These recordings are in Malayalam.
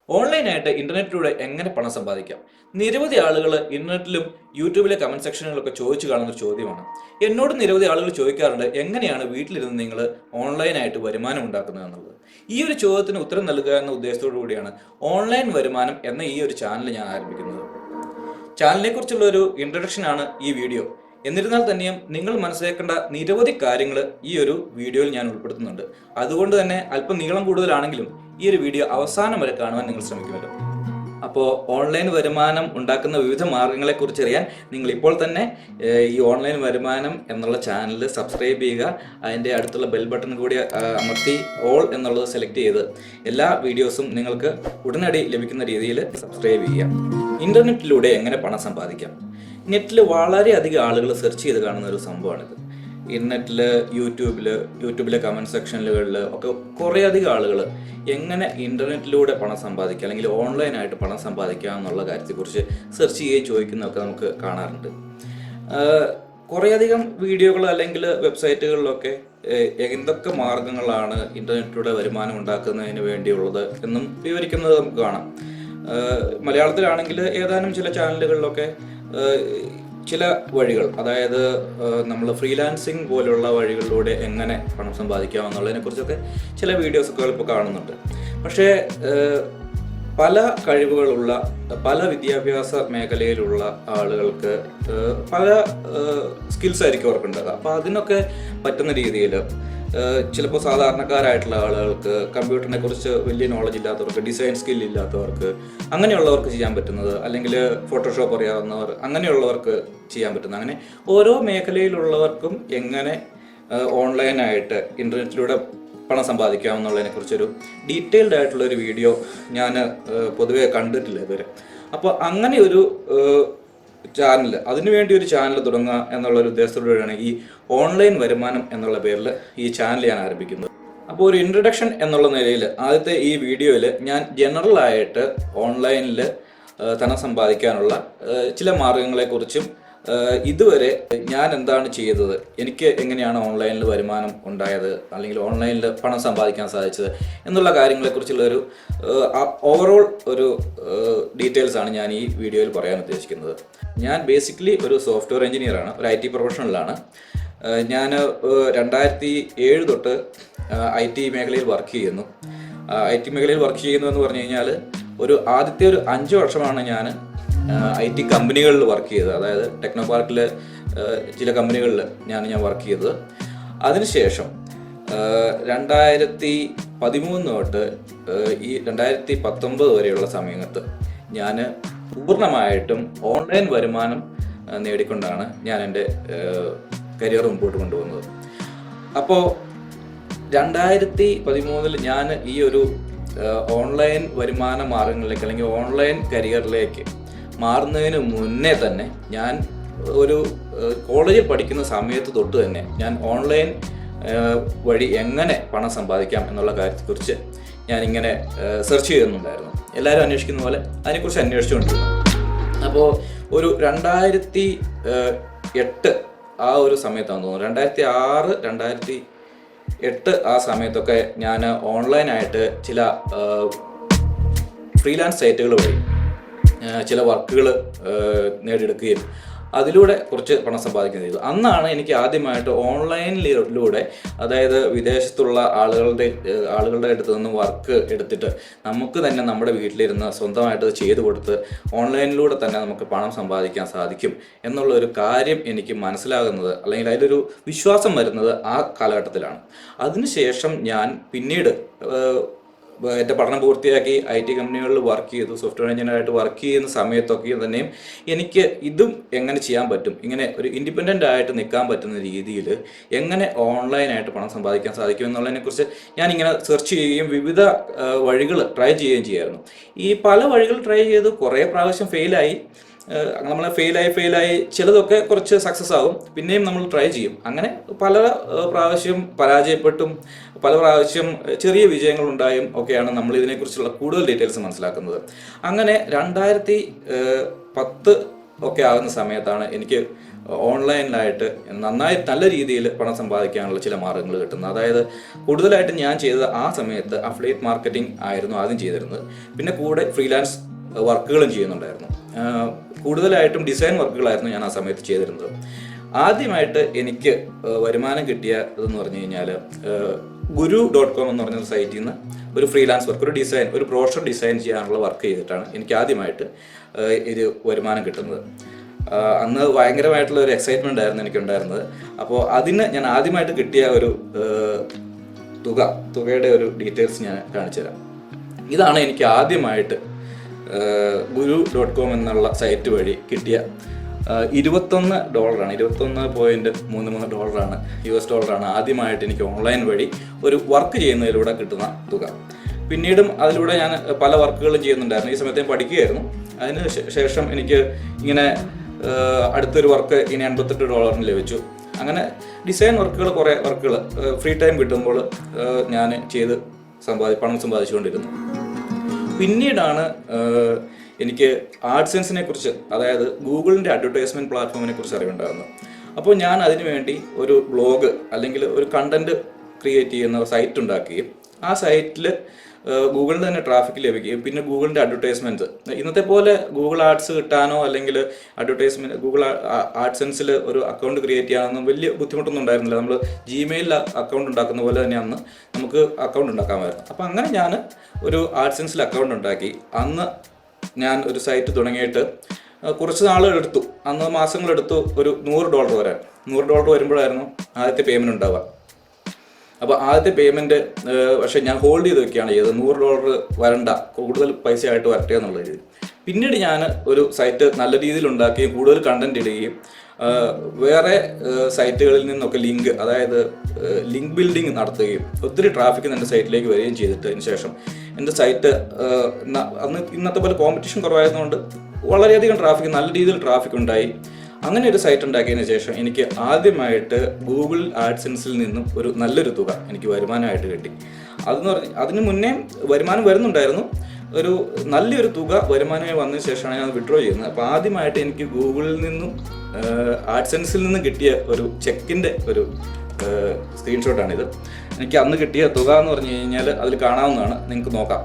ഓൺലൈനായിട്ട് ഇന്റർനെറ്റിലൂടെ എങ്ങനെ പണം സമ്പാദിക്കാം? നിരവധി ആളുകൾ ഇന്റർനെറ്റിലും യൂട്യൂബിലെ കമന്റ് സെക്ഷനുകളിലൊക്കെ ചോദിച്ചു കാണുന്ന ഒരു ചോദ്യമാണ്. എന്നോട് നിരവധി ആളുകൾ ചോദിക്കാറുണ്ട്, എങ്ങനെയാണ് വീട്ടിലിരുന്ന് നിങ്ങൾ ഓൺലൈനായിട്ട് വരുമാനം ഉണ്ടാക്കുന്നത് എന്നുള്ളത്. ഈ ഒരു ചോദ്യത്തിന് ഉത്തരം നൽകുക എന്ന ഉദ്ദേശത്തോടു കൂടിയാണ് ഓൺലൈൻ വരുമാനം എന്ന ഈ ഒരു ചാനൽ ഞാൻ ആരംഭിക്കുന്നത്. ചാനലിനെ കുറിച്ചുള്ള ഒരു ഇൻട്രഡക്ഷൻ ആണ് ഈ വീഡിയോ. എന്നിരുന്നാൽ തന്നെയും നിങ്ങൾ മനസ്സിലാക്കേണ്ട നിരവധി കാര്യങ്ങൾ ഈ ഒരു വീഡിയോയിൽ ഞാൻ ഉൾപ്പെടുത്തുന്നുണ്ട്. അതുകൊണ്ട് തന്നെ അല്പം നീളം കൂടുതലാണെങ്കിലും ഈ ഒരു വീഡിയോ അവസാനം വരെ കാണുവാൻ നിങ്ങൾ ശ്രമിക്കുമല്ലോ. അപ്പോൾ ഓൺലൈൻ വരുമാനം ഉണ്ടാക്കുന്ന വിവിധ മാർഗങ്ങളെക്കുറിച്ച് അറിയാൻ നിങ്ങൾ ഇപ്പോൾ തന്നെ ഈ ഓൺലൈൻ വരുമാനം എന്നുള്ള ചാനൽ സബ്സ്ക്രൈബ് ചെയ്യുക. അതിൻ്റെ അടുത്തുള്ള ബെൽ ബട്ടൺ കൂടി അമർത്തി ഓൾ എന്നുള്ളത് സെലക്ട് ചെയ്ത് എല്ലാ വീഡിയോസും നിങ്ങൾക്ക് ഉടനടി ലഭിക്കുന്ന രീതിയിൽ സബ്സ്ക്രൈബ് ചെയ്യുക. ഇൻ്റർനെറ്റിലൂടെ എങ്ങനെ പണം സമ്പാദിക്കാം? നെറ്റിൽ വളരെയധികം ആളുകൾ സെർച്ച് ചെയ്ത് കാണുന്ന ഒരു സംഭവമാണിത്. ഇൻ്റർനെറ്റിൽ യൂട്യൂബിലെ കമൻറ്റ് സെക്ഷനുകളിൽ ഒക്കെ കുറേയധികം ആളുകൾ എങ്ങനെ ഇൻ്റർനെറ്റിലൂടെ പണം സമ്പാദിക്കാം അല്ലെങ്കിൽ ഓൺലൈനായിട്ട് പണം സമ്പാദിക്കാം എന്നുള്ള കാര്യത്തെക്കുറിച്ച് സെർച്ച് ചെയ്യുകയും ചോദിക്കുന്നതൊക്കെ നമുക്ക് കാണാറുണ്ട്. കുറേയധികം വീഡിയോകൾ അല്ലെങ്കിൽ വെബ്സൈറ്റുകളിലൊക്കെ എന്തൊക്കെ മാർഗങ്ങളാണ് ഇൻ്റർനെറ്റിലൂടെ വരുമാനം ഉണ്ടാക്കുന്നതിന് വേണ്ടിയുള്ളത് എന്നും വിവരിക്കുന്നത് നമുക്ക് കാണാം. മലയാളത്തിലാണെങ്കിൽ ഏതാനും ചില ചാനലുകളിലൊക്കെ ചില വഴികൾ, അതായത് നമ്മൾ ഫ്രീലാൻസിങ് പോലുള്ള വഴികളിലൂടെ എങ്ങനെ പണം സമ്പാദിക്കാം എന്നുള്ളതിനെ കുറിച്ചൊക്കെ ചില വീഡിയോസൊക്കെ ഇപ്പോൾ കാണുന്നുണ്ട്. പക്ഷേ പല കഴിവുകളുള്ള പല വിദ്യാഭ്യാസ മേഖലയിലുള്ള ആളുകൾക്ക് പല സ്കിൽസ് ആയിരിക്കും അവർക്കുണ്ടാകുക. അപ്പോൾ അതിനൊക്കെ പറ്റുന്ന രീതിയിൽ ചിലപ്പോൾ സാധാരണക്കാരായിട്ടുള്ള ആളുകൾക്ക്, കമ്പ്യൂട്ടറിനെ കുറിച്ച് വലിയ നോളജ് ഇല്ലാത്തവർക്ക്, ഡിസൈൻ സ്കിൽ ഇല്ലാത്തവർക്ക്, അങ്ങനെയുള്ളവർക്ക് ചെയ്യാൻ പറ്റുന്നത്, അല്ലെങ്കിൽ ഫോട്ടോഷോപ്പ് അറിയാവുന്നവർ, അങ്ങനെയുള്ളവർക്ക് ചെയ്യാൻ പറ്റുന്നത്, അങ്ങനെ ഓരോ മേഖലയിലുള്ളവർക്കും എങ്ങനെ ഓൺലൈനായിട്ട് ഇൻ്റർനെറ്റിലൂടെ പണം സമ്പാദിക്കാം എന്നുള്ളതിനെ കുറിച്ചൊരു ഡീറ്റെയിൽഡ് ആയിട്ടുള്ളൊരു വീഡിയോ ഞാൻ പൊതുവെ കണ്ടിട്ടില്ല ഇതുവരെ. അപ്പോൾ അങ്ങനെ ഒരു ചാനൽ, അതിനുവേണ്ടി ഒരു ചാനൽ തുടങ്ങുക എന്നുള്ളൊരു ഉദ്ദേശത്തോടെയാണ് ഈ ഓൺലൈൻ വരുമാനം എന്നുള്ള പേരിൽ ഈ ചാനൽ ഞാൻ ആരംഭിക്കുന്നത്. അപ്പോൾ ഒരു ഇൻട്രഡക്ഷൻ എന്നുള്ള നിലയിൽ ആദ്യത്തെ ഈ വീഡിയോയിൽ ഞാൻ ജനറലായിട്ട് ഓൺലൈനിൽ ധനം സമ്പാദിക്കാനുള്ള ചില മാർഗങ്ങളെക്കുറിച്ചും ഇതുവരെ ഞാൻ എന്താണ് ചെയ്തത്, എനിക്ക് എങ്ങനെയാണ് ഓൺലൈനിൽ വരുമാനം ഉണ്ടായത്, അല്ലെങ്കിൽ ഓൺലൈനിൽ പണം സമ്പാദിക്കാൻ സാധിച്ചത് എന്നുള്ള കാര്യങ്ങളെക്കുറിച്ചുള്ള ഒരു ഓവറോൾ ഒരു ഡീറ്റെയിൽസ് ആണ് ഞാൻ ഈ വീഡിയോയിൽ പറയാൻ ഉദ്ദേശിക്കുന്നത്. ഞാൻ ബേസിക്കലി ഒരു സോഫ്റ്റ്വെയർ എഞ്ചിനീയറാണ്, ഒരു IT പ്രൊഫഷണലാണ്. ഞാൻ 2007 തൊട്ട് IT മേഖലയിൽ വർക്ക് ചെയ്യുന്നു. IT മേഖലയിൽ വർക്ക് ചെയ്യുന്നു എന്ന് പറഞ്ഞു കഴിഞ്ഞാൽ ആദ്യത്തെ ഒരു 5 വർഷമാണ് ഞാൻ IT കമ്പനികളിൽ വർക്ക് ചെയ്തത്. അതായത് ടെക്നോ പാർക്കിൽ ചില കമ്പനികളിൽ ഞാൻ വർക്ക് ചെയ്തത്. അതിനുശേഷം 2013 തൊട്ട് ഈ 2019 വരെയുള്ള സമയത്ത് ഞാൻ പൂർണ്ണമായിട്ടും ഓൺലൈൻ വരുമാനം നേടിക്കൊണ്ടാണ് ഞാൻ എൻ്റെ കരിയർ മുമ്പോട്ട് കൊണ്ടുപോകുന്നത്. അപ്പോൾ 2013 ഞാൻ ഈ ഒരു ഓൺലൈൻ വരുമാന മാർഗങ്ങളിലേക്ക് അല്ലെങ്കിൽ ഓൺലൈൻ കരിയറിലേക്ക് മാറുന്നതിന് മുന്നേ തന്നെ ഞാൻ ഒരു കോളേജിൽ പഠിക്കുന്ന സമയത്ത് തൊട്ട് തന്നെ ഞാൻ ഓൺലൈൻ വഴി എങ്ങനെ പണം സമ്പാദിക്കാം എന്നുള്ള കാര്യത്തെക്കുറിച്ച് ഞാനിങ്ങനെ സെർച്ച് ചെയ്യുന്നുണ്ടായിരുന്നു. എല്ലാവരും അന്വേഷിക്കുന്ന പോലെ അതിനെക്കുറിച്ച് അന്വേഷിച്ചുകൊണ്ടിരുന്നു. അപ്പോൾ ഒരു 2008 ആ ഒരു സമയത്താണെന്ന് തോന്നുന്നു, 2006 2008 ആ സമയത്തൊക്കെ ഞാൻ ഓൺലൈനായിട്ട് ചില ഫ്രീലാൻസ് സൈറ്റുകൾ വഴി ചില വർക്കുകൾ നേടിയെടുക്കുകയും അതിലൂടെ കുറച്ച് പണം സമ്പാദിക്കുകയും ചെയ്തു. അന്നാണ് എനിക്ക് ആദ്യമായിട്ട് ഓൺലൈനിലൂടെ, അതായത് വിദേശത്തുള്ള ആളുകളുടെ അടുത്ത് നിന്ന് വർക്ക് എടുത്തിട്ട് നമുക്ക് തന്നെ നമ്മുടെ വീട്ടിലിരുന്ന് സ്വന്തമായിട്ട് ചെയ്തു കൊടുത്ത് ഓൺലൈനിലൂടെ തന്നെ നമുക്ക് പണം സമ്പാദിക്കാൻ സാധിക്കും എന്നുള്ളൊരു കാര്യം എനിക്ക് മനസ്സിലാകുന്നത്, അല്ലെങ്കിൽ അതിലൊരു വിശ്വാസം വരുന്നത് ആ കാലഘട്ടത്തിലാണ്. അതിനുശേഷം ഞാൻ പിന്നീട് എൻ്റെ പഠനം പൂർത്തിയാക്കി IT കമ്പനികളിൽ വർക്ക് ചെയ്തു. സോഫ്റ്റ്വെയർ എഞ്ചിനീയറായിട്ട് വർക്ക് ചെയ്യുന്ന സമയത്തൊക്കെ തന്നെയും എനിക്ക് ഇതും എങ്ങനെ ചെയ്യാൻ പറ്റും, ഇങ്ങനെ ഒരു ഇൻഡിപെൻഡൻ്റ് ആയിട്ട് നിൽക്കാൻ പറ്റുന്ന രീതിയിൽ എങ്ങനെ ഓൺലൈനായിട്ട് പണം സമ്പാദിക്കാൻ സാധിക്കും എന്നുള്ളതിനെക്കുറിച്ച് ഞാനിങ്ങനെ സെർച്ച് ചെയ്യുകയും വിവിധ വഴികൾ ട്രൈ ചെയ്യുകയും ചെയ്യായിരുന്നു. ഈ പല വഴികൾ ട്രൈ ചെയ്ത് കുറേ പ്രാവശ്യം ഫെയിലായി. നമ്മൾ ഫെയിലായി ചിലതൊക്കെ കുറച്ച് സക്സസ് ആകും, പിന്നെയും നമ്മൾ ട്രൈ ചെയ്യും. അങ്ങനെ പല പ്രാവശ്യം പരാജയപ്പെട്ടും പല പ്രാവശ്യം ചെറിയ വിജയങ്ങളുണ്ടായും ഒക്കെയാണ് നമ്മൾ ഇതിനെക്കുറിച്ചുള്ള കൂടുതൽ ഡീറ്റെയിൽസ് മനസ്സിലാക്കുന്നത്. അങ്ങനെ 2010 ഒക്കെ ആകുന്ന സമയത്താണ് എനിക്ക് ഓൺലൈനിലായിട്ട് നന്നായി നല്ല രീതിയിൽ പണം സമ്പാദിക്കാനുള്ള ചില മാർഗ്ഗങ്ങൾ കിട്ടുന്നത്. അതായത് കൂടുതലായിട്ട് ഞാൻ ചെയ്തത് ആ സമയത്ത് അഫിലിയേറ്റ് മാർക്കറ്റിംഗ് ആയിരുന്നു ആദ്യം ചെയ്തിരുന്നത്. പിന്നെ കൂടെ ഫ്രീലാൻസ് വർക്കുകളും ചെയ്യുന്നുണ്ടായിരുന്നു. കൂടുതലായിട്ടും ഡിസൈൻ വർക്കുകളായിരുന്നു ഞാൻ ആ സമയത്ത് ചെയ്തിരുന്നത്. ആദ്യമായിട്ട് എനിക്ക് വരുമാനം കിട്ടിയ ഇതെന്ന് പറഞ്ഞു കഴിഞ്ഞാൽ guru.com എന്ന് പറഞ്ഞൊരു സൈറ്റിൽ നിന്ന് ഒരു ഫ്രീലാൻസ് വർക്ക്, ഒരു ബ്രോഷർ ഡിസൈൻ ചെയ്യാനുള്ള വർക്ക് ചെയ്തിട്ടാണ് എനിക്ക് ആദ്യമായിട്ട് ഇത് വരുമാനം കിട്ടുന്നത്. അന്ന് ഭയങ്കരമായിട്ടുള്ള ഒരു എക്സൈറ്റ്മെൻ്റ് ആയിരുന്നു എനിക്കുണ്ടായിരുന്നത്. അപ്പോൾ അതിന് ഞാൻ ആദ്യമായിട്ട് കിട്ടിയ ഒരു തുകയുടെ ഒരു ഡീറ്റെയിൽസ് ഞാൻ കാണിച്ചു തരാം. ഇതാണ് എനിക്ക് ആദ്യമായിട്ട് guru.com എന്നുള്ള സൈറ്റ് വഴി കിട്ടിയ $21, $21.33 US ഡോളറാണ് ആദ്യമായിട്ട് എനിക്ക് ഓൺലൈൻ വഴി ഒരു വർക്ക് ചെയ്യുന്നതിലൂടെ കിട്ടുന്ന തുക. പിന്നീടും അതിലൂടെ ഞാൻ പല വർക്കുകളും ചെയ്യുന്നുണ്ടായിരുന്നു. ഈ സമയത്ത് ഞാൻ പഠിക്കുകയായിരുന്നു. അതിന് ശേഷം എനിക്ക് ഇങ്ങനെ അടുത്തൊരു വർക്ക് ഇങ്ങനെ $88 ലഭിച്ചു. അങ്ങനെ ഡിസൈൻ വർക്കുകൾ, കുറേ വർക്കുകൾ ഫ്രീ ടൈം കിട്ടുമ്പോൾ ഞാൻ ചെയ്ത് പണം സമ്പാദിച്ചുകൊണ്ടിരുന്നു. പിന്നീടാണ് എനിക്ക് ആഡ്സെൻസിനെ കുറിച്ച്, അതായത് ഗൂഗിളിൻ്റെ അഡ്വർടൈസ്മെൻറ്റ് പ്ലാറ്റ്ഫോമിനെ കുറിച്ച് അറിവുണ്ടാകുന്നത്. അപ്പോൾ ഞാൻ അതിനു വേണ്ടി ഒരു ബ്ലോഗ് അല്ലെങ്കിൽ ഒരു കണ്ടൻറ്റ് ക്രിയേറ്റ് ചെയ്യുന്ന സൈറ്റ് ഉണ്ടാക്കുകയും ആ സൈറ്റിൽ ഗൂഗിളിൻ്റെ തന്നെ ട്രാഫിക് ലഭിക്കുകയും പിന്നെ ഗൂഗിളിൻ്റെ അഡ്വർടൈസ്മെൻറ്റ്സ്, ഇന്നത്തെ പോലെ ഗൂഗിൾ ആഡ്സ് കിട്ടാനോ അല്ലെങ്കിൽ അഡ്വർടൈസ്മെൻറ്റ് ഗൂഗിൾ ആഡ്സെൻസിൽ ഒരു അക്കൗണ്ട് ക്രിയേറ്റ് ചെയ്യാനൊന്നും വലിയ ബുദ്ധിമുട്ടൊന്നും ഉണ്ടായിരുന്നില്ല. നമ്മൾ ജിമെയിലിൽ അക്കൗണ്ട് ഉണ്ടാക്കുന്ന പോലെ തന്നെ അന്ന് നമുക്ക് അക്കൗണ്ട് ഉണ്ടാക്കാമായിരുന്നു. അപ്പോൾ അങ്ങനെ ഞാൻ ഒരു ആഡ്സെൻസിൽ അക്കൗണ്ട് ഉണ്ടാക്കി. അന്ന് ഞാൻ ഒരു സൈറ്റ് തുടങ്ങിയിട്ട് കുറച്ച് നാളെടുത്തു, അന്ന് മാസങ്ങളെടുത്തു ഒരു $100 വരാൻ. $100 വരുമ്പോഴായിരുന്നു ആദ്യത്തെ പേയ്മെൻറ്റ് ഉണ്ടാവുക. അപ്പോൾ ആദ്യത്തെ പേയ്മെൻറ്റ് പക്ഷേ ഞാൻ ഹോൾഡ് ചെയ്ത് വെക്കുകയാണ് ചെയ്തത്. $100 വരണ്ട, കൂടുതൽ പൈസ ആയിട്ട് വരട്ടെ എന്നുള്ള രീതി. പിന്നീട് ഞാൻ ഒരു സൈറ്റ് നല്ല രീതിയിൽ ഉണ്ടാക്കുകയും കൂടുതൽ കണ്ടൻറ് ഇടുകയും വേറെ സൈറ്റുകളിൽ നിന്നൊക്കെ അതായത് ലിങ്ക് ബിൽഡിംഗ് നടത്തുകയും ഒത്തിരി ട്രാഫിക് എൻ്റെ സൈറ്റിലേക്ക് വരികയും ചെയ്തിട്ടതിന് ശേഷം എൻ്റെ സൈറ്റ് അന്ന് ഇന്നത്തെ പോലെ കോമ്പറ്റീഷൻ കുറവായതുകൊണ്ട് വളരെയധികം നല്ല രീതിയിൽ ട്രാഫിക് ഉണ്ടായി. അങ്ങനെ ഒരു സൈറ്റ് ഉണ്ടാക്കിയതിന് ശേഷം എനിക്ക് ആദ്യമായിട്ട് ഗൂഗിൾ ആഡ്സെൻസിൽ നിന്നും ഒരു നല്ലൊരു തുക എനിക്ക് വരുമാനമായിട്ട് കിട്ടി. അതിന് മുന്നേ വരുമാനം വരുന്നുണ്ടായിരുന്നു. ഒരു നല്ലൊരു തുക വരുമാനമായി വന്നതിന് ശേഷമാണ് ഞാൻ വിഡ്രോ ചെയ്യുന്നത്. അപ്പോൾ ആദ്യമായിട്ട് എനിക്ക് ഗൂഗിളിൽ നിന്നും ആഡ്സെൻസിൽ നിന്നും കിട്ടിയ ഒരു ചെക്കിൻ്റെ ഒരു സ്ക്രീൻഷോട്ടാണിത്. എനിക്ക് അന്ന് കിട്ടിയ തുക എന്ന് പറഞ്ഞു കഴിഞ്ഞാൽ അതിൽ കാണാവുന്നതാണ്, നിങ്ങൾക്ക് നോക്കാം.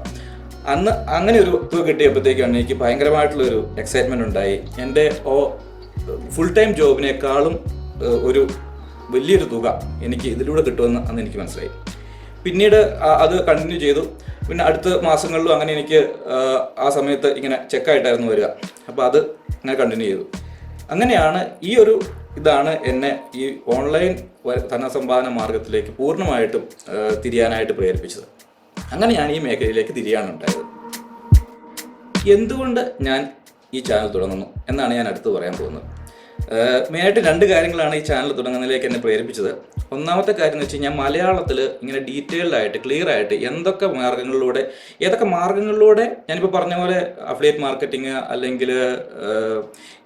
അന്ന് അങ്ങനെ ഒരു തുക കിട്ടിയപ്പോഴത്തേക്കാണ് എനിക്ക് ഭയങ്കരമായിട്ടുള്ളൊരു എക്സൈറ്റ്മെൻറ്റ് ഉണ്ടായി. എൻ്റെ ഫുൾ ടൈം ജോബിനേക്കാളും ഒരു വലിയൊരു തുക എനിക്ക് ഇതിലൂടെ കിട്ടുമെന്ന് അന്ന് എനിക്ക് മനസ്സിലായി. പിന്നീട് അത് കണ്ടിന്യൂ ചെയ്തു. പിന്നെ അടുത്ത മാസങ്ങളിലും അങ്ങനെ എനിക്ക് ആ സമയത്ത് ഇങ്ങനെ ചെക്കായിട്ടായിരുന്നു വരിക. അപ്പോൾ അത് അങ്ങനെ കണ്ടിന്യൂ ചെയ്തു. അങ്ങനെയാണ് ഇതാണ് എന്നെ ഈ ഓൺലൈൻ ധനസമ്പാദന മാർഗത്തിലേക്ക് പൂർണ്ണമായിട്ടും തിരിയാനായിട്ട് പ്രേരിപ്പിച്ചത്. അങ്ങനെ ഞാൻ ഈ മേഖലയിലേക്ക് തിരിയാനുണ്ടായത്. എന്തുകൊണ്ട് ഞാൻ ഈ ചാനൽ തുടങ്ങുന്നു എന്നാണ് ഞാൻ അടുത്ത് പറയാൻ പോകുന്നത്. മെയിനായിട്ട് 2 കാര്യങ്ങളാണ് ഈ ചാനൽ തുടങ്ങുന്നതിലേക്ക് എന്നെ പ്രേരിപ്പിച്ചത്. ഒന്നാമത്തെ കാര്യം എന്ന് വെച്ച് കഴിഞ്ഞാൽ മലയാളത്തിൽ ഇങ്ങനെ ഡീറ്റെയിൽഡായിട്ട് ക്ലിയർ ആയിട്ട് ഏതൊക്കെ മാർഗങ്ങളിലൂടെ ഞാനിപ്പോൾ പറഞ്ഞ പോലെ അഫിലിയേറ്റ് മാർക്കറ്റിംഗ് അല്ലെങ്കിൽ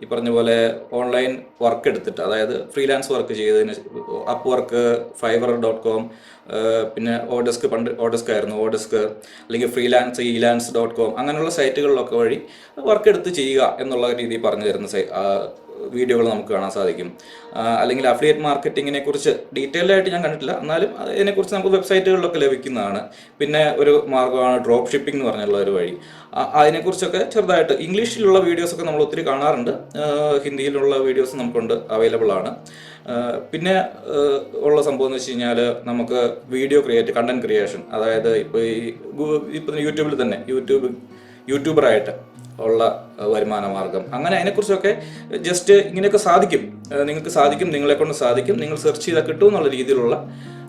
ഈ പറഞ്ഞ പോലെ ഓൺലൈൻ വർക്ക് എടുത്തിട്ട്, അതായത് ഫ്രീലാൻസ് വർക്ക് ചെയ്തതിന് അപ്വർക്ക്, fiverr.com, പിന്നെ ഓഡെസ്ക് ആയിരുന്നു, അല്ലെങ്കിൽ freelance.com അങ്ങനെയുള്ള സൈറ്റുകളിലൊക്കെ വഴി വർക്ക് എടുത്ത് ചെയ്യുക എന്നുള്ള രീതിയിൽ പറഞ്ഞു തരുന്ന വീഡിയോകൾ നമുക്ക് കാണാൻ സാധിക്കും. അല്ലെങ്കിൽ അഫിലിയേറ്റ് മാർക്കറ്റിങ്ങിനെ കുറിച്ച് ഡീറ്റെയിൽഡ് ആയിട്ട് ഞാൻ കണ്ടിട്ടില്ല, എന്നാലും അതിനെക്കുറിച്ച് നമുക്ക് വെബ്സൈറ്റുകളിലൊക്കെ ലഭിക്കുന്നതാണ്. പിന്നെ ഒരു മാർഗ്ഗമാണ് ഡ്രോപ്പ് ഷിപ്പിംഗ് എന്ന് പറഞ്ഞുള്ള ഒരു വഴി. അതിനെക്കുറിച്ചൊക്കെ ചെറുതായിട്ട് ഇംഗ്ലീഷിലുള്ള വീഡിയോസൊക്കെ നമ്മൾ ഒത്തിരി കാണാറുണ്ട്. ഹിന്ദിയിലുള്ള വീഡിയോസ് നമുക്കുണ്ട്, അവൈലബിൾ ആണ്. പിന്നെ ഉള്ള സംഭവം എന്ന് വെച്ച് കഴിഞ്ഞാൽ നമുക്ക് കണ്ടന്റ് ക്രിയേഷൻ, അതായത് ഇപ്പോൾ യൂട്യൂബിൽ തന്നെ യൂട്യൂബറായിട്ട് ഉള്ള വരുമാന മാർഗം, അങ്ങനെ അതിനെക്കുറിച്ചൊക്കെ ജസ്റ്റ് ഇങ്ങനെയൊക്കെ നിങ്ങളെ കൊണ്ട് സാധിക്കും, നിങ്ങൾ സെർച്ച് ചെയ്താൽ കിട്ടും എന്നുള്ള രീതിയിലുള്ള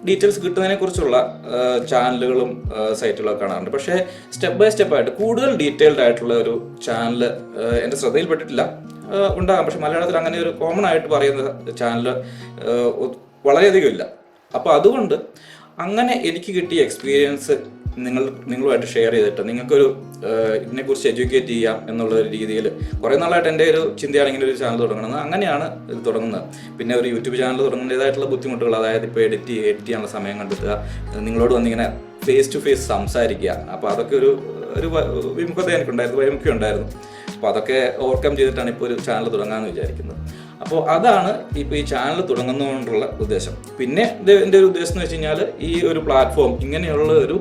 ഡീറ്റെയിൽസ് കിട്ടുന്നതിനെക്കുറിച്ചുള്ള ചാനലുകളും സൈറ്റുകളൊക്കെ കാണാറുണ്ട്. പക്ഷേ സ്റ്റെപ്പ് ബൈ സ്റ്റെപ്പായിട്ട് കൂടുതൽ ഡീറ്റെയിൽഡ് ആയിട്ടുള്ള ഒരു ചാനൽ എൻ്റെ ശ്രദ്ധയിൽപ്പെട്ടിട്ടില്ല. ഉണ്ടാകാം, പക്ഷെ മലയാളത്തിൽ അങ്ങനെ ഒരു കോമൺ ആയിട്ട് പറയുന്ന ചാനൽ വളരെയധികം ഇല്ല. അപ്പോൾ അതുകൊണ്ട് അങ്ങനെ എനിക്ക് കിട്ടിയ എക്സ്പീരിയൻസ് നിങ്ങളുമായിട്ട് ഷെയർ ചെയ്തിട്ട് നിങ്ങൾക്കൊരു ഇതിനെക്കുറിച്ച് എഡ്യൂക്കേറ്റ് ചെയ്യാം എന്നുള്ള ഒരു രീതിയിൽ കുറേ നാളായിട്ട് എൻ്റെ ഒരു ചിന്തയാണ് ഇങ്ങനെ ഒരു ചാനൽ തുടങ്ങണമെന്ന്. അങ്ങനെയാണ് ഇത് തുടങ്ങുന്നത്. പിന്നെ ഒരു യൂട്യൂബ് ചാനൽ തുടങ്ങുന്നതായിട്ടുള്ള ബുദ്ധിമുട്ടുകൾ, അതായത് ഇപ്പോൾ എഡിറ്റ് ചെയ്യാനുള്ള സമയം കണ്ടെത്തുക, നിങ്ങളോട് വന്നിങ്ങനെ ഫേസ് ടു ഫേസ് സംസാരിക്കുക, അപ്പോൾ അതൊക്കെ ഒരു വിമുഖത എനിക്കുണ്ടായിരുന്നു, വൈമുഖ്യം ഉണ്ടായിരുന്നു. അപ്പോൾ അതൊക്കെ ഓവർകം ചെയ്തിട്ടാണ് ഇപ്പോൾ ഒരു ചാനൽ തുടങ്ങാമെന്ന് വിചാരിക്കുന്നത്. അപ്പോൾ അതാണ് ഇപ്പോൾ ഈ ചാനൽ തുടങ്ങുന്നതുകൊണ്ടുള്ള ഉദ്ദേശം. പിന്നെ എൻ്റെ ഒരു ഉദ്ദേശം എന്ന് വെച്ച് കഴിഞ്ഞാൽ ഈ ഒരു പ്ലാറ്റ്ഫോം ഇങ്ങനെയുള്ള ഒരു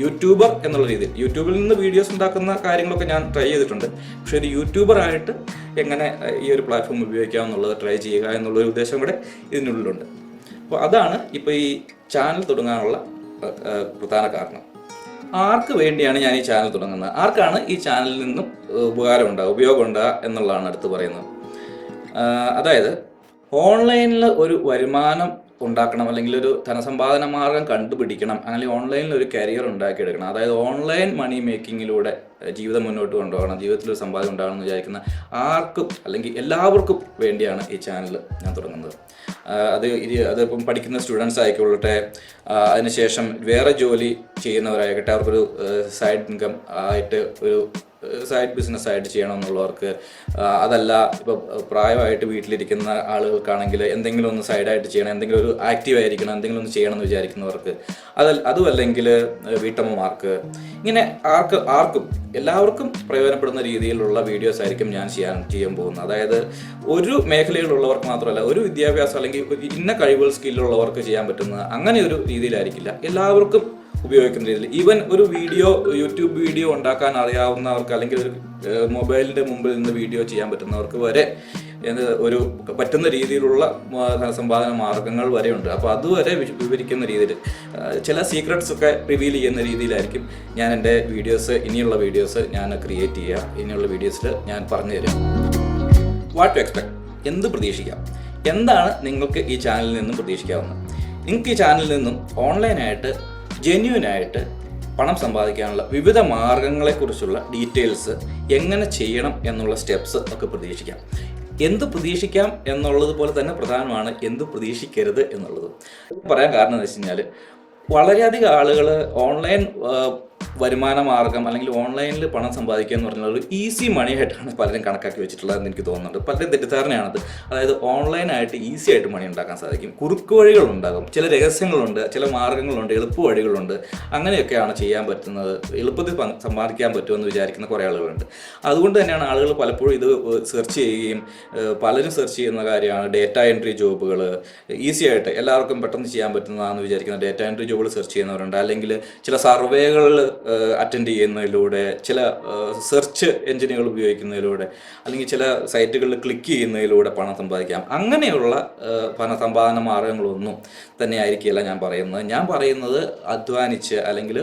യൂട്യൂബർ എന്നുള്ള രീതിയിൽ, യൂട്യൂബിൽ നിന്ന് വീഡിയോസ് ഉണ്ടാക്കുന്ന കാര്യങ്ങളൊക്കെ ഞാൻ ട്രൈ ചെയ്തിട്ടുണ്ട്. പക്ഷേ ഒരു യൂട്യൂബറായിട്ട് എങ്ങനെ ഈ ഒരു പ്ലാറ്റ്ഫോം ഉപയോഗിക്കാമെന്നുള്ളത് ട്രൈ ചെയ്യുക എന്നുള്ളൊരു ഉദ്ദേശം കൂടെ ഇതിനുള്ളിലുണ്ട്. അപ്പോൾ അതാണ് ഇപ്പോൾ ഈ ചാനൽ തുടങ്ങാനുള്ള പ്രധാന കാരണം. ആർക്ക് വേണ്ടിയാണ് ഞാൻ ഈ ചാനൽ തുടങ്ങുന്നത്, ആർക്കാണ് ഈ ചാനലിൽ നിന്നും ഉപയോഗം ഉണ്ടാകുക എന്നുള്ളതാണ് അടുത്ത് പറയുന്നത്. അതായത് ഓൺലൈനിൽ ഒരു വരുമാനം ഉണ്ടാക്കണം, അല്ലെങ്കിൽ ഒരു ധനസമ്പാദന മാർഗം കണ്ടുപിടിക്കണം, അല്ലെങ്കിൽ ഓൺലൈനിൽ ഒരു കരിയർ ഉണ്ടാക്കിയെടുക്കണം, അതായത് ഓൺലൈൻ മണി മേക്കിങ്ങിലൂടെ ജീവിതം മുന്നോട്ട് കൊണ്ടുപോകണം, ജീവിതത്തിൽ ഒരു സമ്പാദ്യം ഉണ്ടാകണം എന്ന് വിചാരിക്കുന്ന ആർക്കും അല്ലെങ്കിൽ എല്ലാവർക്കും വേണ്ടിയാണ് ഈ ചാനൽ ഞാൻ തുടങ്ങുന്നത്. അതിപ്പം പഠിക്കുന്ന സ്റ്റുഡൻസ് ആയിക്കൊള്ളട്ടെ, അതിനുശേഷം വേറെ ജോലി ചെയ്യുന്നവരായിക്കട്ടെ, അവർക്കൊരു സൈഡ് ഇൻകം ആയിട്ട് ഒരു സൈഡ് ബിസിനസ് ആയിട്ട് ചെയ്യണമെന്നുള്ളവർക്ക്, അതല്ല ഇപ്പോൾ പ്രായമായിട്ട് വീട്ടിലിരിക്കുന്ന ആളുകൾക്കാണെങ്കിൽ എന്തെങ്കിലും ഒന്ന് സൈഡായിട്ട് ചെയ്യണം, എന്തെങ്കിലും ഒരു ആക്റ്റീവ് ആയിരിക്കണം, എന്തെങ്കിലും ഒന്ന് ചെയ്യണമെന്ന് വിചാരിക്കുന്നവർക്ക്, അതുമല്ലെങ്കിൽ വീട്ടമ്മമാർക്ക്, ഇങ്ങനെ ആർക്കും എല്ലാവർക്കും പ്രയോജനപ്പെടുന്ന രീതിയിലുള്ള വീഡിയോസ് ആയിരിക്കും ഞാൻ ചെയ്യാൻ പോകുന്നത്. അതായത് ഒരു മേഖലയിലുള്ളവർക്ക് മാത്രമല്ല, ഒരു വിദ്യാഭ്യാസം അല്ലെങ്കിൽ ഇന്ന കഴിവുകൾ സ്കില്ലുള്ളവർക്ക് ചെയ്യാൻ പറ്റുന്ന അങ്ങനെ ഒരു രീതിയിലായിരിക്കില്ല, എല്ലാവർക്കും ഉപയോഗിക്കുന്ന രീതിയിൽ. ഈവൻ ഒരു യൂട്യൂബ് വീഡിയോ ഉണ്ടാക്കാൻ അറിയാവുന്നവർക്ക്, അല്ലെങ്കിൽ ഒരു മൊബൈലിൻ്റെ മുമ്പിൽ നിന്ന് വീഡിയോ ചെയ്യാൻ പറ്റുന്നവർക്ക് വരെ ഒരു പറ്റുന്ന രീതിയിലുള്ള ധനസമ്പാദന മാർഗങ്ങൾ വരെയുണ്ട്. അപ്പോൾ അതുവരെ വിവരിക്കുന്ന രീതിയിൽ ചില സീക്രട്സ് ഒക്കെ റിവീൽ ചെയ്യുന്ന രീതിയിലായിരിക്കും ഞാൻ എൻ്റെ ഇനിയുള്ള വീഡിയോസ് ഞാൻ ക്രിയേറ്റ് ചെയ്യുക. ഇനിയുള്ള വീഡിയോസിൽ ഞാൻ പറഞ്ഞു തരാം വാട്ട് ടു എക്സ്പെക്ട്, എന്ത് പ്രതീക്ഷിക്കാം, എന്താണ് നിങ്ങൾക്ക് ഈ ചാനലിൽ നിന്നും പ്രതീക്ഷിക്കാവുന്നത്. നിങ്ങൾക്ക് ഈ ചാനലിൽ നിന്നും ഓൺലൈനായിട്ട് ജെന്യുവനായിട്ട് പണം സമ്പാദിക്കാനുള്ള വിവിധ മാർഗങ്ങളെക്കുറിച്ചുള്ള ഡീറ്റെയിൽസ്, എങ്ങനെ ചെയ്യണം എന്നുള്ള സ്റ്റെപ്സ് ഒക്കെ പ്രതീക്ഷിക്കാം. എന്ത് പ്രതീക്ഷിക്കാം എന്നുള്ളത് പോലെ തന്നെ പ്രധാനമാണ് എന്ത് പ്രതീക്ഷിക്കരുത് എന്നുള്ളത്. പറയാൻ കാരണം എന്ന് വെച്ച് കഴിഞ്ഞാൽ, വളരെയധികം ആളുകൾ ഓൺലൈൻ വരുമാന മാർഗം അല്ലെങ്കിൽ ഓൺലൈനിൽ പണം സമ്പാദിക്കുക എന്ന് പറഞ്ഞാൽ ഒരു ഈസി മണി ആയിട്ടാണ് പലരും കണക്കാക്കി വെച്ചിട്ടുള്ളതെന്ന് എനിക്ക് തോന്നുന്നുണ്ട്. പലരും തെറ്റിദ്ധാരണയാണത്. അതായത് ഓൺലൈനായിട്ട് ഈസി ആയിട്ട് മണി ഉണ്ടാക്കാൻ സാധിക്കും, കുറുക്ക് വഴികളുണ്ടാകും, ചില രഹസ്യങ്ങളുണ്ട്, ചില മാർഗ്ഗങ്ങളുണ്ട്, എളുപ്പ വഴികളുണ്ട്, അങ്ങനെയൊക്കെയാണ് ചെയ്യാൻ പറ്റുന്നത്, എളുപ്പത്തിൽ സമ്പാദിക്കാൻ പറ്റുമെന്ന് വിചാരിക്കുന്ന കുറേ ആളുകളുണ്ട്. അതുകൊണ്ട് തന്നെയാണ് ആളുകൾ പലപ്പോഴും ഇത് സെർച്ച് ചെയ്യുകയും, പലരും സെർച്ച് ചെയ്യുന്ന കാര്യമാണ് ഡേറ്റ എൻട്രി ജോബുകൾ, ഈസി ആയിട്ട് എല്ലാവർക്കും പെട്ടെന്ന് ചെയ്യാൻ പറ്റുന്നതാണെന്ന് വിചാരിക്കുന്ന ഡേറ്റ എൻട്രി ജോബുകൾ സെർച്ച് ചെയ്യുന്നവരുണ്ട്. അല്ലെങ്കിൽ ചില സർവേകളിൽ അറ്റൻഡ് ചെയ്യുന്നതിലൂടെ, ചില സെർച്ച് എഞ്ചിനുകൾ ഉപയോഗിക്കുന്നതിലൂടെ, അല്ലെങ്കിൽ ചില സൈറ്റുകളിൽ ക്ലിക്ക് ചെയ്യുന്നതിലൂടെ പണം സമ്പാദിക്കാം. അങ്ങനെയുള്ള പണസമ്പാദന മാർഗങ്ങളൊന്നും തന്നെ ആയിരിക്കില്ല ഞാൻ പറയുന്നത് അധ്വാനിച്ച് അല്ലെങ്കിൽ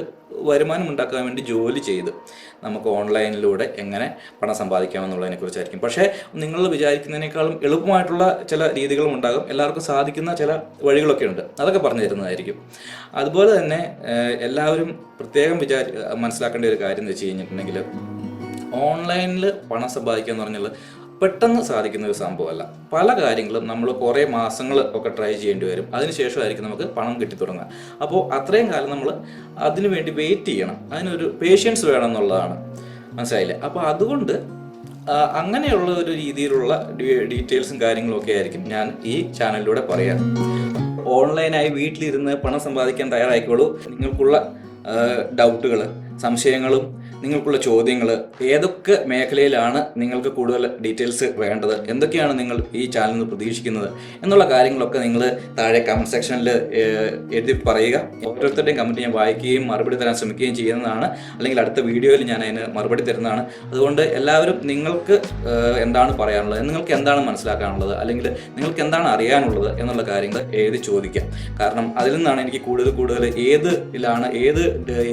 വരുമാനം ഉണ്ടാക്കാൻ വേണ്ടി ജോലി ചെയ്ത് നമുക്ക് ഓൺലൈനിലൂടെ എങ്ങനെ പണം സമ്പാദിക്കാമെന്നുള്ളതിനെ കുറിച്ചായിരിക്കും. പക്ഷേ നിങ്ങൾ വിചാരിക്കുന്നതിനേക്കാളും എളുപ്പമായിട്ടുള്ള ചില രീതികളും ഉണ്ടാകും, എല്ലാവർക്കും സാധിക്കുന്ന ചില വഴികളൊക്കെ ഉണ്ട്, അതൊക്കെ പറഞ്ഞു തരുന്നതായിരിക്കും. അതുപോലെ തന്നെ എല്ലാവരും പ്രത്യേകം മനസ്സിലാക്കേണ്ട ഒരു കാര്യം എന്ന് വെച്ച് കഴിഞ്ഞിട്ടുണ്ടെങ്കിൽ, ഓൺലൈനിൽ പണം സമ്പാദിക്കുക എന്ന് പറഞ്ഞാൽ പെട്ടെന്ന് സാധിക്കുന്ന ഒരു സംഭവമല്ല. പല കാര്യങ്ങളും നമ്മൾ കുറേ മാസങ്ങൾ ഒക്കെ ട്രൈ ചെയ്യേണ്ടി വരും, അതിനുശേഷമായിരിക്കും നമുക്ക് പണം കിട്ടിത്തുടങ്ങുക. അപ്പോൾ അത്രയും കാലം നമ്മൾ അതിനു വേണ്ടി വെയിറ്റ് ചെയ്യണം, അതിനൊരു പേഷ്യൻസ് വേണം എന്നുള്ളതാണ്, മനസ്സിലായില്ലേ? അപ്പോൾ അതുകൊണ്ട് അങ്ങനെയുള്ള ഒരു രീതിയിലുള്ള ഡീറ്റെയിൽസും കാര്യങ്ങളൊക്കെ ആയിരിക്കും ഞാൻ ഈ ചാനലിലൂടെ പറയാം. ഓൺലൈനായി വീട്ടിലിരുന്ന് പണം സമ്പാദിക്കാൻ തയ്യാറായിക്കോളൂ. നിങ്ങൾക്കുള്ള ഡൗട്ടുകൾ, സംശയങ്ങളും നിങ്ങൾക്കുള്ള ചോദ്യങ്ങൾ, ഏതൊക്കെ മേഖലയിലാണ് നിങ്ങൾക്ക് കൂടുതൽ ഡീറ്റെയിൽസ് വേണ്ടത്, എന്തൊക്കെയാണ് നിങ്ങൾ ഈ ചാനലിൽ നിന്ന് പ്രതീക്ഷിക്കുന്നത് എന്നുള്ള കാര്യങ്ങളൊക്കെ നിങ്ങൾ താഴെ കമൻറ്റ് സെക്ഷനിൽ എഴുതി പറയുക. ഓരോരുത്തരുടെയും കമൻറ്റ് ഞാൻ വായിക്കുകയും മറുപടി തരാൻ ശ്രമിക്കുകയും ചെയ്യുന്നതാണ്, അല്ലെങ്കിൽ അടുത്ത വീഡിയോയിൽ ഞാൻ അതിന് മറുപടി തരുന്നതാണ്. അതുകൊണ്ട് എല്ലാവരും നിങ്ങൾക്ക് എന്താണ് പറയാനുള്ളത്, നിങ്ങൾക്ക് എന്താണ് മനസ്സിലാക്കാനുള്ളത്, അല്ലെങ്കിൽ നിങ്ങൾക്ക് എന്താണ് അറിയാനുള്ളത് എന്നുള്ള കാര്യങ്ങൾ എഴുതി ചോദിക്കാം. കാരണം അതിൽ നിന്നാണ് എനിക്ക് കൂടുതൽ ഏത്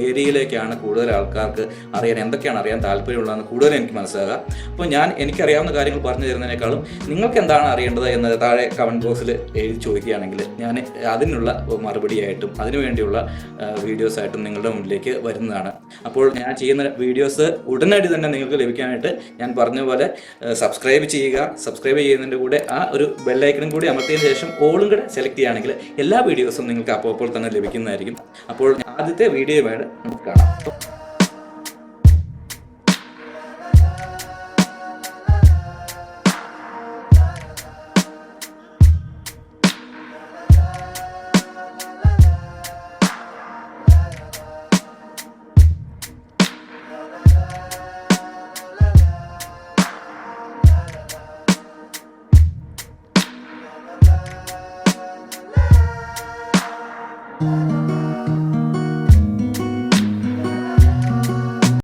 ഏരിയയിലേക്കാണ് കൂടുതൽ ആൾക്കാർക്ക് എന്തൊക്കെയാണ് അറിയാൻ താല്പര്യമുള്ളതെന്ന് കൂടുതൽ എനിക്ക് മനസ്സിലാകുക. അപ്പോൾ എനിക്കറിയാവുന്ന കാര്യങ്ങൾ പറഞ്ഞു തരുന്നതിനേക്കാളും നിങ്ങൾക്ക് എന്താണ് അറിയേണ്ടത് എന്ന് താഴെ കമൻറ്റ് ബോക്സിൽ എഴുതി ചോദിക്കുകയാണെങ്കിൽ ഞാൻ അതിനുള്ള മറുപടിയായിട്ടും അതിനുവേണ്ടിയുള്ള വീഡിയോസായിട്ടും നിങ്ങളുടെ മുന്നിലേക്ക് വരുന്നതാണ്. അപ്പോൾ ഞാൻ ചെയ്യുന്ന വീഡിയോസ് ഉടനടി തന്നെ നിങ്ങൾക്ക് ലഭിക്കാനായിട്ട് ഞാൻ പറഞ്ഞ പോലെ സബ്സ്ക്രൈബ് ചെയ്യുന്നതിൻ്റെ കൂടെ ആ ഒരു ബെല്ലൈക്കണും കൂടി അമർത്തിയതിന് ശേഷം ഓളും കൂടെ സെലക്ട് ചെയ്യുകയാണെങ്കിൽ എല്ലാ വീഡിയോസും നിങ്ങൾക്ക് അപ്പോൾ തന്നെ ലഭിക്കുന്നതായിരിക്കും. അപ്പോൾ ആദ്യത്തെ വീഡിയോയുമായിട്ട് നമുക്ക് കാണാം.